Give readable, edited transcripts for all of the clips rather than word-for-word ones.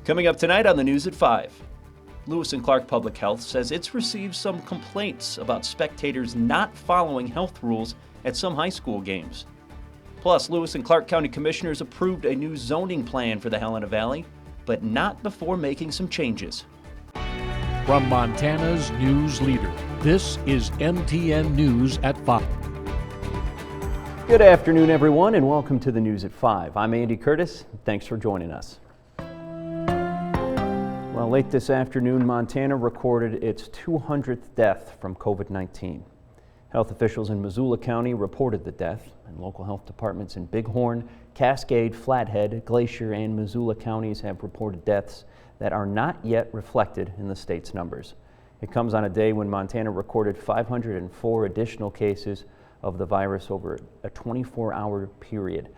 Coming up tonight on the News at 5. Lewis and Clark Public Health says it's received some complaints about spectators not following health rules at some high school games. Plus, Lewis and Clark County Commissioners approved a new zoning plan for the Helena Valley, but not before making some changes. From Montana's news leader, this is MTN News at 5. Good afternoon, everyone, and welcome to the News at 5. I'm Andy Curtis. Thanks for joining us. Well, late this afternoon, Montana recorded its 200th death from COVID-19. Health officials in Missoula County reported the death, and local health departments in Bighorn, Cascade, Flathead, Glacier, and Missoula counties have reported deaths that are not yet reflected in the state's numbers. It comes on a day when Montana recorded 504 additional cases of the virus over a 24-hour period.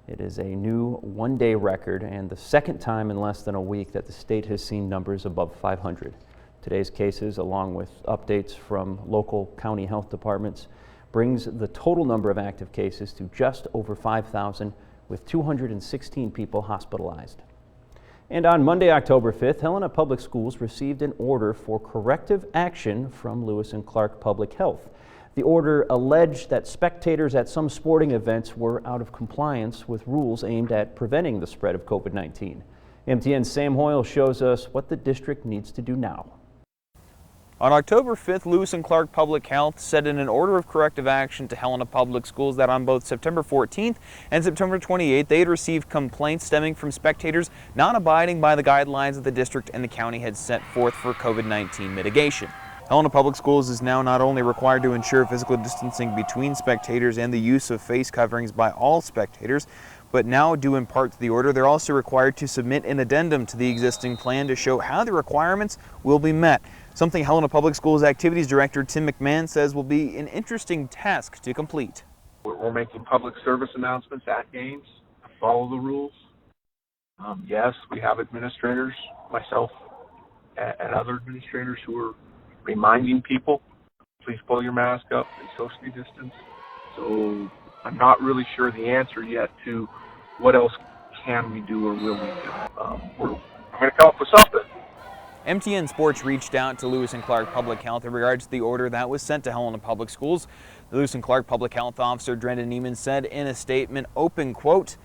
It is a new one-day record and the second time in less than a week that the state has seen numbers above 500. Today's cases, along with updates from local county health departments, brings the total number of active cases to just over 5,000, with 216 people hospitalized. And on Monday, October 5th, Helena Public Schools received an order for corrective action from Lewis and Clark Public Health. The order alleged that spectators at some sporting events were out of compliance with rules aimed at preventing the spread of COVID-19. MTN's Sam Hoyle shows us what the district needs to do now. On October 5th, Lewis and Clark Public Health said in an order of corrective action to Helena Public Schools that on both September 14th and September 28th, they had received complaints stemming from spectators not abiding by the guidelines that the district and the county had set forth for COVID-19 mitigation. Helena Public Schools is now not only required to ensure physical distancing between spectators and the use of face coverings by all spectators, but now due in part to the order, they're also required to submit an addendum to the existing plan to show how the requirements will be met. Something Helena Public Schools Activities Director Tim McMahon says will be an interesting task to complete. We're making public service announcements at games to follow the rules. Yes, we have administrators, myself and other administrators, who are reminding people, please pull your mask up and socially distance. So I'm not really sure the answer yet to what else can we do or will we do. We're going to come up with something. MTN Sports reached out to Lewis and Clark Public Health in regards to the order that was sent to Helena Public Schools. The Lewis and Clark Public Health Officer Drendan Neiman said in a statement, open quote,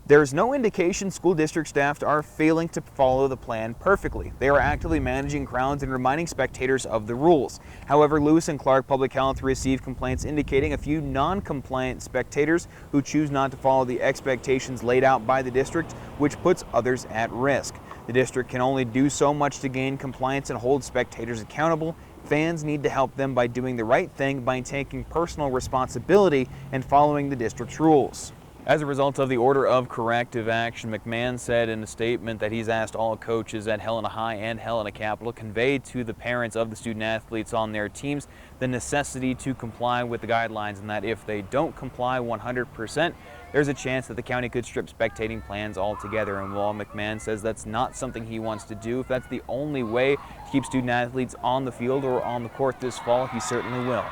"There's no indication school district staff are failing to follow the plan perfectly. They are actively managing crowds and reminding spectators of the rules. However, Lewis and Clark Public Health received complaints indicating a few non-compliant spectators who choose not to follow the expectations laid out by the district, which puts others at risk. The district can only do so much to gain compliance and hold spectators accountable. Fans need to help them by doing the right thing by taking personal responsibility and following the district's rules." As a result of the order of corrective action, McMahon said in a statement that he's asked all coaches at Helena High and Helena Capital convey to the parents of the student athletes on their teams the necessity to comply with the guidelines, and that if they don't comply 100%, there's a chance that the county could strip spectating plans altogether. And while McMahon says that's not something he wants to do, if that's the only way to keep student athletes on the field or on the court this fall, he certainly will.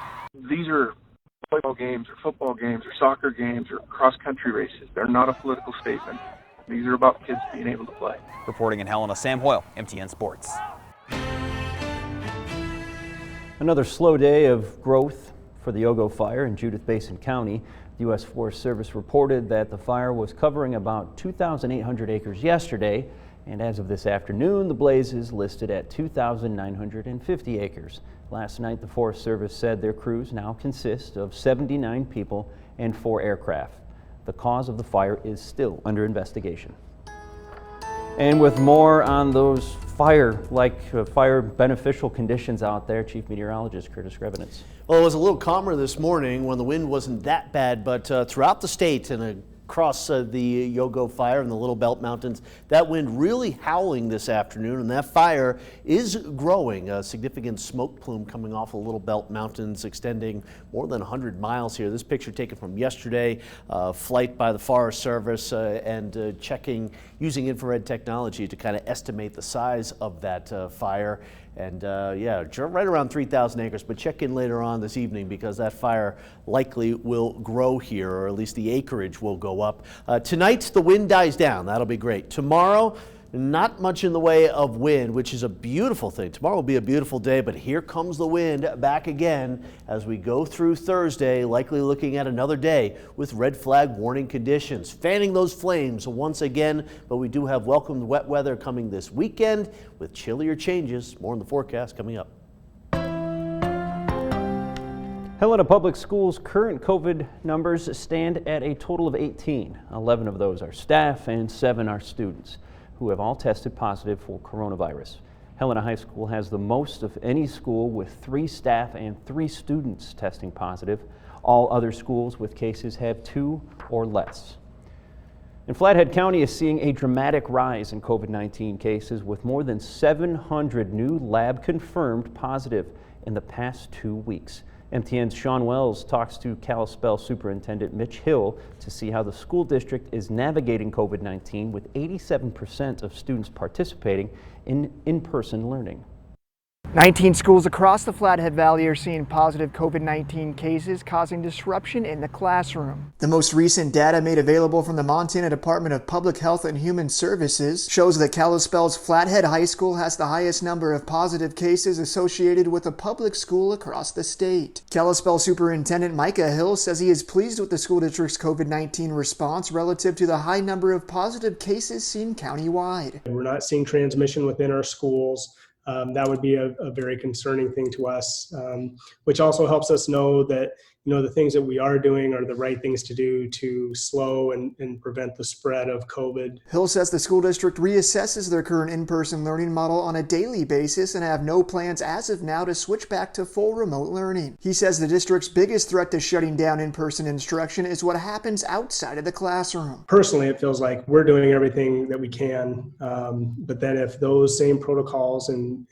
These are football games or football games or soccer games or cross-country races. They're not a political statement. These are about kids being able to play. Reporting in Helena, Sam Hoyle, MTN Sports. Another slow day of growth for the Yogo fire in Judith Basin County. The U.S. Forest Service reported that the fire was covering about 2,800 acres yesterday, and as of this afternoon, the blaze is listed at 2,950 acres. Last night, the Forest Service said their crews now consist of 79 people and 4 aircraft. The cause of the fire is still under investigation. And with more on those fire beneficial conditions out there, Chief Meteorologist Curtis Grevenitz. Well, it was a little calmer this morning when the wind wasn't that bad, but throughout the state and across the Yogo fire in the Little Belt Mountains, that wind really howling this afternoon, and that fire is growing. A significant smoke plume coming off the Little Belt Mountains, extending more than 100 miles here. This picture taken from yesterday, flight by the Forest Service and checking using infrared technology to kind of estimate the size of that fire. And yeah, right around 3,000 acres, but check in later on this evening because that fire likely will grow here, or at least the acreage will go up. Tonight, the wind dies down. That'll be great. Tomorrow, Not much in the way of wind, which is a beautiful thing. Tomorrow will be a beautiful day, but here comes the wind back again as we go through Thursday, likely looking at another day with red flag warning conditions, fanning those flames once again. But we do have welcome wet weather coming this weekend with chillier changes. More in the forecast coming up. Helena Public Schools' current COVID numbers stand at a total of 18. 11 of those are staff and 7 are students who have all tested positive for coronavirus. Helena High School has the most of any school with 3 staff and 3 students testing positive. All other schools with cases have 2 or less. And Flathead County is seeing a dramatic rise in COVID-19 cases with more than 700 new lab confirmed positive in the past 2 weeks. MTN's Sean Wells talks to Kalispell Superintendent Mitch Hill to see how the school district is navigating COVID-19 with 87% of students participating in in-person learning. 19 schools across the Flathead Valley are seeing positive COVID-19 cases, causing disruption in the classroom. The most recent data made available from the Montana Department of Public Health and Human Services shows that Kalispell's Flathead High School has the highest number of positive cases associated with a public school across the state. Kalispell Superintendent Micah Hill says he is pleased with the school district's COVID-19 response relative to the high number of positive cases seen countywide. We're not seeing transmission within our schools. That would be a very concerning thing to us, which also helps us know that, the things that we are doing are the right things to do to slow and prevent the spread of COVID. Hill says the school district reassesses their current in-person learning model on a daily basis and have no plans as of now to switch back to full remote learning. He says the district's biggest threat to shutting down in-person instruction is what happens outside of the classroom. Personally, it feels like we're doing everything that we can, but then if those same protocols and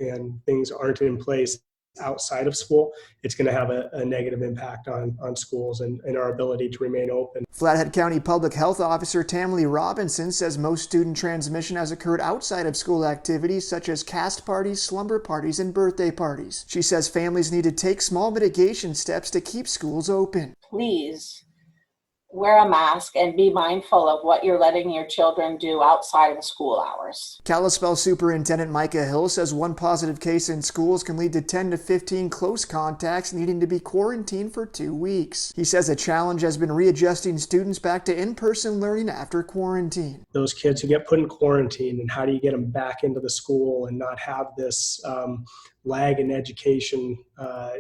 things aren't in place outside of school, it's going to have a negative impact on schools and our ability to remain open. Flathead County Public Health Officer Tamlee Robinson says most student transmission has occurred outside of school activities such as cast parties, slumber parties, and birthday parties. She says families need to take small mitigation steps to keep schools open. Please wear a mask and be mindful of what you're letting your children do outside of school hours. Kalispell Superintendent Micah Hill says one positive case in schools can lead to 10 to 15 close contacts needing to be quarantined for 2 weeks. He says a challenge has been readjusting students back to in-person learning after quarantine. Those kids who get put in quarantine, and how do you get them back into the school and not have this lag in education,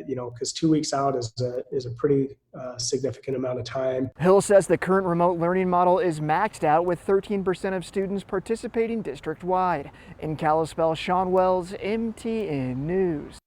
because 2 weeks out is a pretty significant amount of time. Hill says the current remote learning model is maxed out with 13% of students participating district-wide. In Kalispell, Sean Wells, MTN News.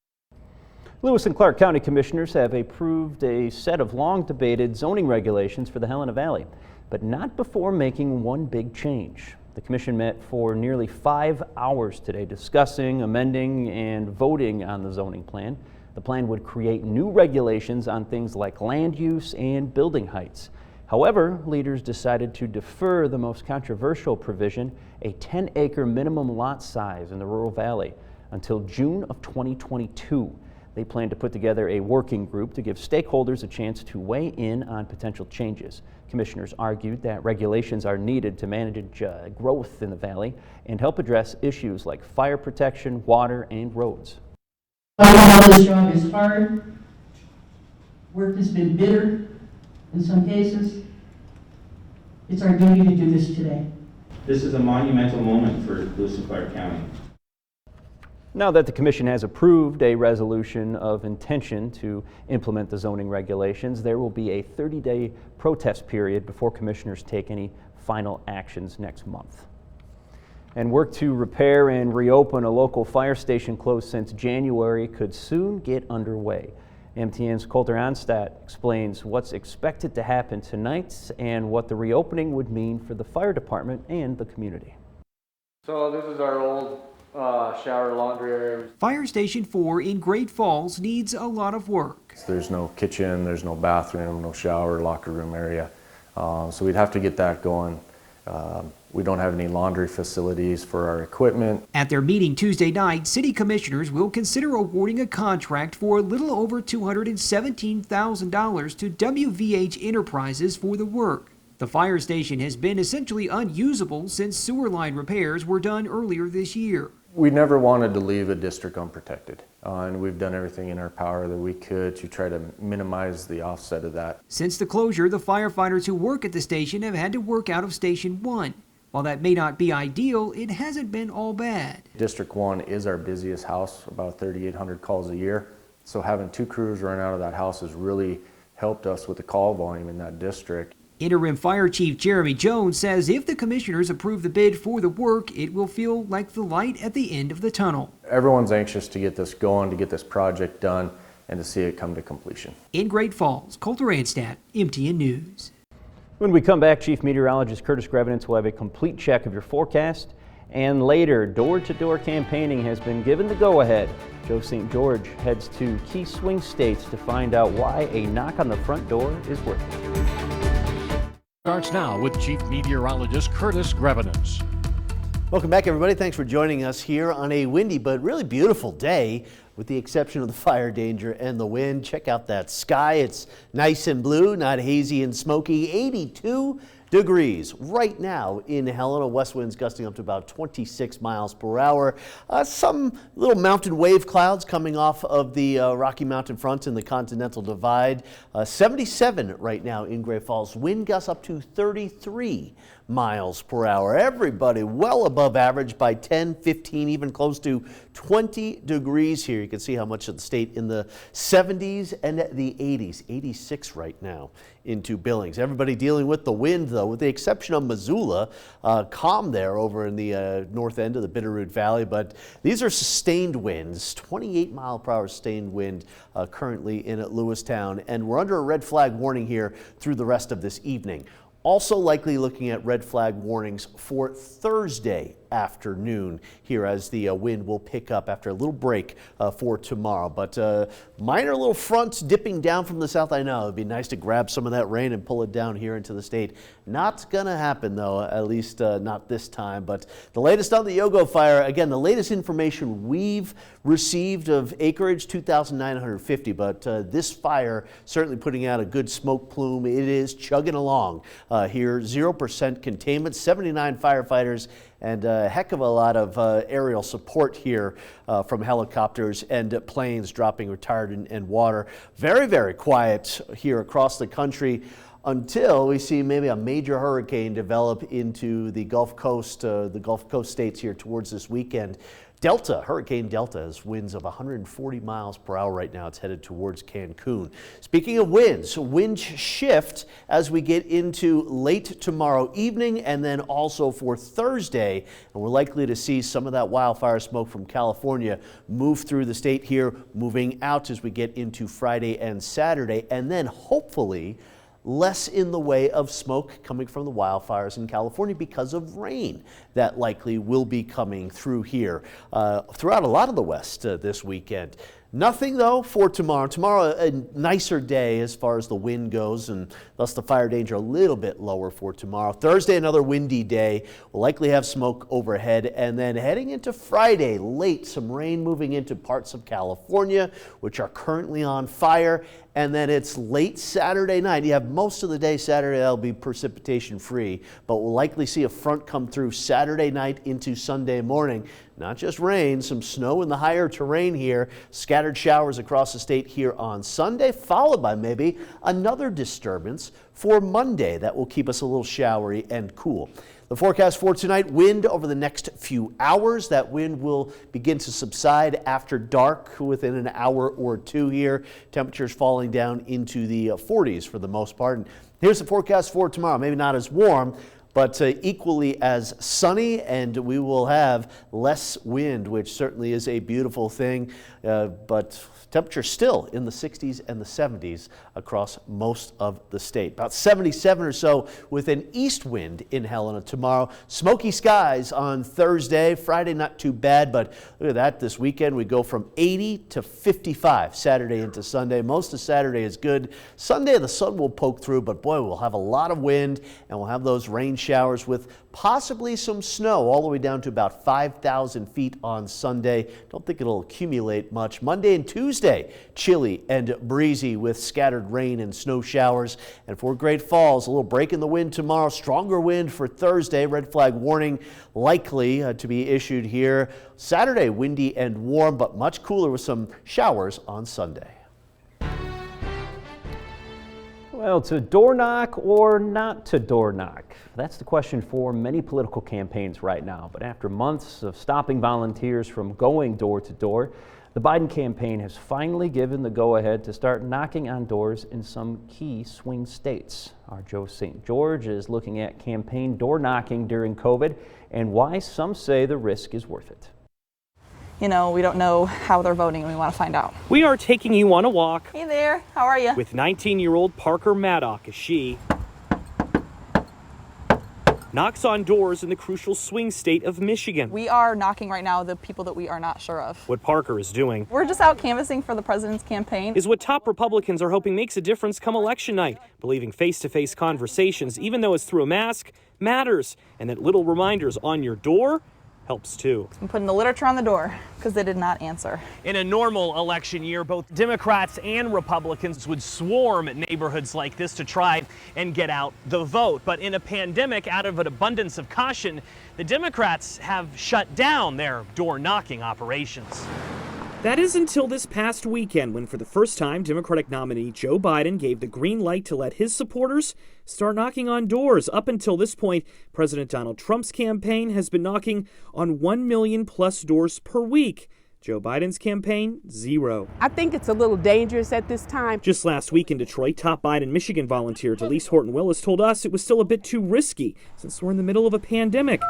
Lewis and Clark County Commissioners have approved a set of long-debated zoning regulations for the Helena Valley, but not before making one big change. The commission met for nearly 5 hours today discussing, amending, and voting on the zoning plan. The plan would create new regulations on things like land use and building heights. However, leaders decided to defer the most controversial provision, a 10-acre minimum lot size in the rural valley, until June of 2022. They plan to put together a working group to give stakeholders a chance to weigh in on potential changes. Commissioners argued that regulations are needed to manage growth in the valley and help address issues like fire protection, water, and roads. I know this job is hard. Work has been bitter in some cases. It's our duty to do this today. This is a monumental moment for Lewis and Clark County. Now that the Commission has approved a resolution of intention to implement the zoning regulations, there will be a 30-day protest period before Commissioners take any final actions next month. And work to repair and reopen a local fire station closed since January could soon get underway. MTN's Coulter Onstadt explains what's expected to happen tonight and what the reopening would mean for the fire department and the community. So this is our old shower, laundry area. Fire Station 4 in Great Falls needs a lot of work. There's no kitchen, there's no bathroom, no shower, locker room area. So we'd have to get that going. We don't have any laundry facilities for our equipment. At their meeting Tuesday night, City Commissioners will consider awarding a contract for a little over $217,000 to WVH Enterprises for the work. The fire station has been essentially unusable since sewer line repairs were done earlier this year. We never wanted to leave a district unprotected, and we've done everything in our power that we could to try to minimize the offset of that. Since the closure, the firefighters who work at the station have had to work out of Station 1. While that may not be ideal, it hasn't been all bad. District 1 is our busiest house, about 3,800 calls a year. So having 2 crews run out of that house has really helped us with the call volume in that district. Interim Fire Chief Jeremy Jones says if the commissioners approve the bid for the work, it will feel like the light at the end of the tunnel. Everyone's anxious to get this going, to get this project done, and to see it come to completion. In Great Falls, Colter Anstad, MTN News. When we come back, Chief Meteorologist Curtis Grevenitz will have a complete check of your forecast. And later, door-to-door campaigning has been given the go-ahead. Joe St. George heads to key swing states to find out why a knock on the front door is worth it. Starts now with Chief Meteorologist Curtis Grevenitz. Welcome back, everybody. Thanks for joining us here on a windy but really beautiful day, with the exception of the fire danger and the wind. Check out that sky. It's nice and blue, not hazy and smoky. 82 degrees right now in Helena. West winds gusting up to about 26 miles per hour. Some little mountain wave clouds coming off of the Rocky Mountain front in the Continental Divide. 77 right now in Great Falls. Wind gusts up to 33 miles per hour. Everybody well above average by 10, 15, even close to 20 degrees here. You can see how much of the state in the 70s and the 80s. 86 right now into Billings. Everybody dealing with the wind, though, with the exception of Missoula. Calm there over in the north end of the Bitterroot Valley, but these are sustained winds. 28 mile per hour sustained wind currently in Lewistown, and we're under a red flag warning here through the rest of this evening. Also likely looking at red flag warnings for Thursday afternoon here, as the wind will pick up after a little break for tomorrow. But minor little fronts dipping down from the south. I know it'd be nice to grab some of that rain and pull it down here into the state. Not gonna happen though, at least not this time. But the latest on the Yogo fire, again, the latest information we've received of acreage, 2,950, but this fire certainly putting out a good smoke plume. It is chugging along here. 0% containment, 79 firefighters, and a heck of a lot of aerial support here from helicopters and planes dropping retardant and water. Very, very quiet here across the country until we see maybe a major hurricane develop into the Gulf Coast states here towards this weekend. Delta, Hurricane Delta, has winds of 140 miles per hour right now. It's headed towards Cancun. Speaking of winds, winds shift as we get into late tomorrow evening and then also for Thursday. And we're likely to see some of that wildfire smoke from California move through the state here, moving out as we get into Friday and Saturday. And then hopefully less in the way of smoke coming from the wildfires in California because of rain that likely will be coming through here throughout a lot of the West this weekend. Nothing, though, for tomorrow. Tomorrow, a nicer day as far as the wind goes, and thus the fire danger a little bit lower for tomorrow. Thursday, another windy day. We'll likely have smoke overhead. And then heading into Friday, late, some rain moving into parts of California, which are currently on fire. And then it's late Saturday night. You have most of the day Saturday that'll be precipitation free, but we'll likely see a front come through Saturday night into Sunday morning. Not just rain, some snow in the higher terrain here. Scattered showers across the state here on Sunday, followed by maybe another disturbance for Monday that will keep us a little showery and cool. The forecast for tonight, wind over the next few hours. That wind will begin to subside after dark within an hour or two here. Temperatures falling down into the 40s for the most part. And here's the forecast for tomorrow. Maybe not as warm, but equally as sunny, and we will have less wind, which certainly is a beautiful thing. But temperatures still in the 60s and the 70s across most of the state. About 77 or so with an east wind in Helena tomorrow. Smoky skies on Thursday. Friday not too bad, but look at that. This weekend we go from 80 to 55 Saturday into Sunday. Most of Saturday is good. Sunday the sun will poke through, but boy, we'll have a lot of wind and we'll have those rain showers with possibly some snow all the way down to about 5,000 feet on Sunday. Don't think it'll accumulate much. Monday and Tuesday, chilly and breezy with scattered rain and snow showers. And for Great Falls, a little break in the wind tomorrow. Stronger wind for Thursday. Red flag warning likely to be issued here. Saturday, windy and warm, but much cooler with some showers on Sunday. Well, to door knock or not to door knock? That's the question for many political campaigns right now. But after months of stopping volunteers from going door to door, the Biden campaign has finally given the go-ahead to start knocking on doors in some key swing states. Our Joe St. George is looking at campaign door knocking during COVID and why some say the risk is worth it. You know, we don't know how they're voting and we want to find out. We are taking you on a walk. Hey there, how are you? With 19-year-old Parker Maddock as she knocks on doors in the crucial swing state of Michigan. We are knocking right now the people that we are not sure of. What Parker is doing, we're just out canvassing for the president's campaign, is what top Republicans are hoping makes a difference come election night, believing face-to-face conversations, even though it's through a mask, matters, and that little reminders on your door helps too. I'm putting the literature on the door because they did not answer. In a normal election year, both Democrats and Republicans would swarm neighborhoods like this to try and get out the vote. But in a pandemic, out of an abundance of caution, the Democrats have shut down their door knocking operations. That is until this past weekend when, for the first time, Democratic nominee Joe Biden gave the green light to let his supporters start knocking on doors. Up until this point, President Donald Trump's campaign has been knocking on 1 million plus doors per week. Joe Biden's campaign, 0. I think it's a little dangerous at this time. Just last week in Detroit, top Biden Michigan volunteer Delise Horton Willis told us it was still a bit too risky since we're in the middle of a pandemic,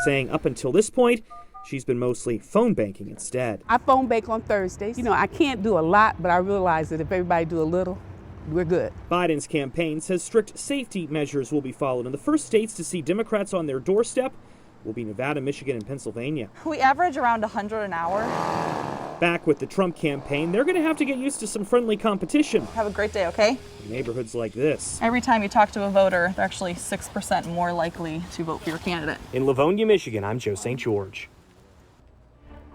saying up until this point, she's been mostly phone banking instead. I phone bank on Thursdays. You know, I can't do a lot, but I realize that if everybody do a little, we're good. Biden's campaign says strict safety measures will be followed, and the first states to see Democrats on their doorstep will be Nevada, Michigan, and Pennsylvania. We average around 100 an hour. Back with the Trump campaign, they're going to have to get used to some friendly competition. Have a great day, okay? In neighborhoods like this. Every time you talk to a voter, they're actually 6% more likely to vote for your candidate. In Livonia, Michigan, I'm Joe St. George.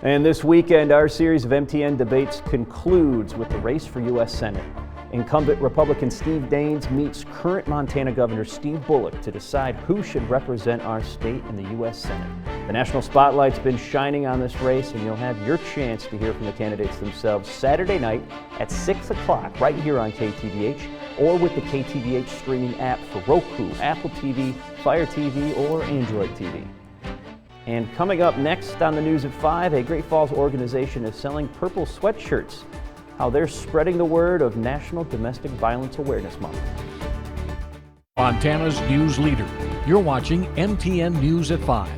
And this weekend, our series of MTN debates concludes with the race for U.S. Senate. Incumbent Republican Steve Daines meets current Montana Governor Steve Bullock to decide who should represent our state in the U.S. Senate. The national spotlight's been shining on this race, and you'll have your chance to hear from the candidates themselves Saturday night at 6 o'clock right here on KTVH or with the KTVH streaming app for Roku, Apple TV, Fire TV, or Android TV. And coming up next on the news at 5, a Great Falls organization is selling purple sweatshirts. How they're spreading the word of National Domestic Violence Awareness Month. Montana's news leader. You're watching MTN News at 5.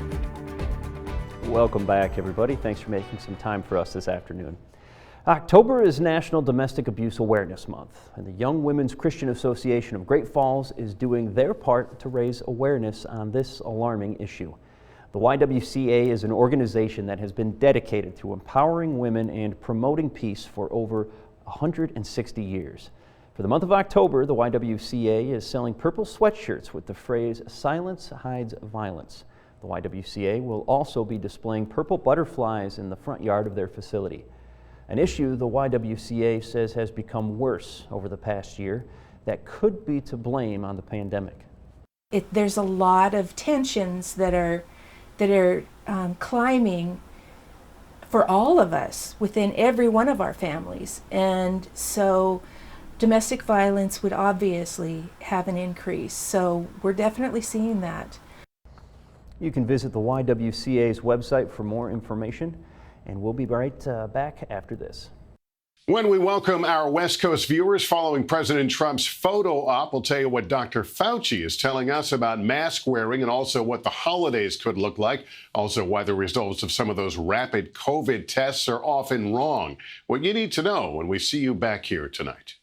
Welcome back, everybody. Thanks for making some time for us this afternoon. October is National Domestic Abuse Awareness Month, and the Young Women's Christian Association of Great Falls is doing their part to raise awareness on this alarming issue. The YWCA is an organization that has been dedicated to empowering women and promoting peace for over 160 years. For the month of October, the YWCA is selling purple sweatshirts with the phrase, "Silence hides violence." The YWCA will also be displaying purple butterflies in the front yard of their facility. An issue the YWCA says has become worse over the past year that could be to blame on the pandemic. There's a lot of tensions that are climbing for all of us within every one of our families, and so domestic violence would obviously have an increase. So we're definitely seeing that. You can visit the YWCA's website for more information, and we'll be right back after this. When we welcome our West Coast viewers following President Trump's photo op, we'll tell you what Dr. Fauci is telling us about mask wearing and also what the holidays could look like. Also, why the results of some of those rapid COVID tests are often wrong. What you need to know when we see you back here tonight.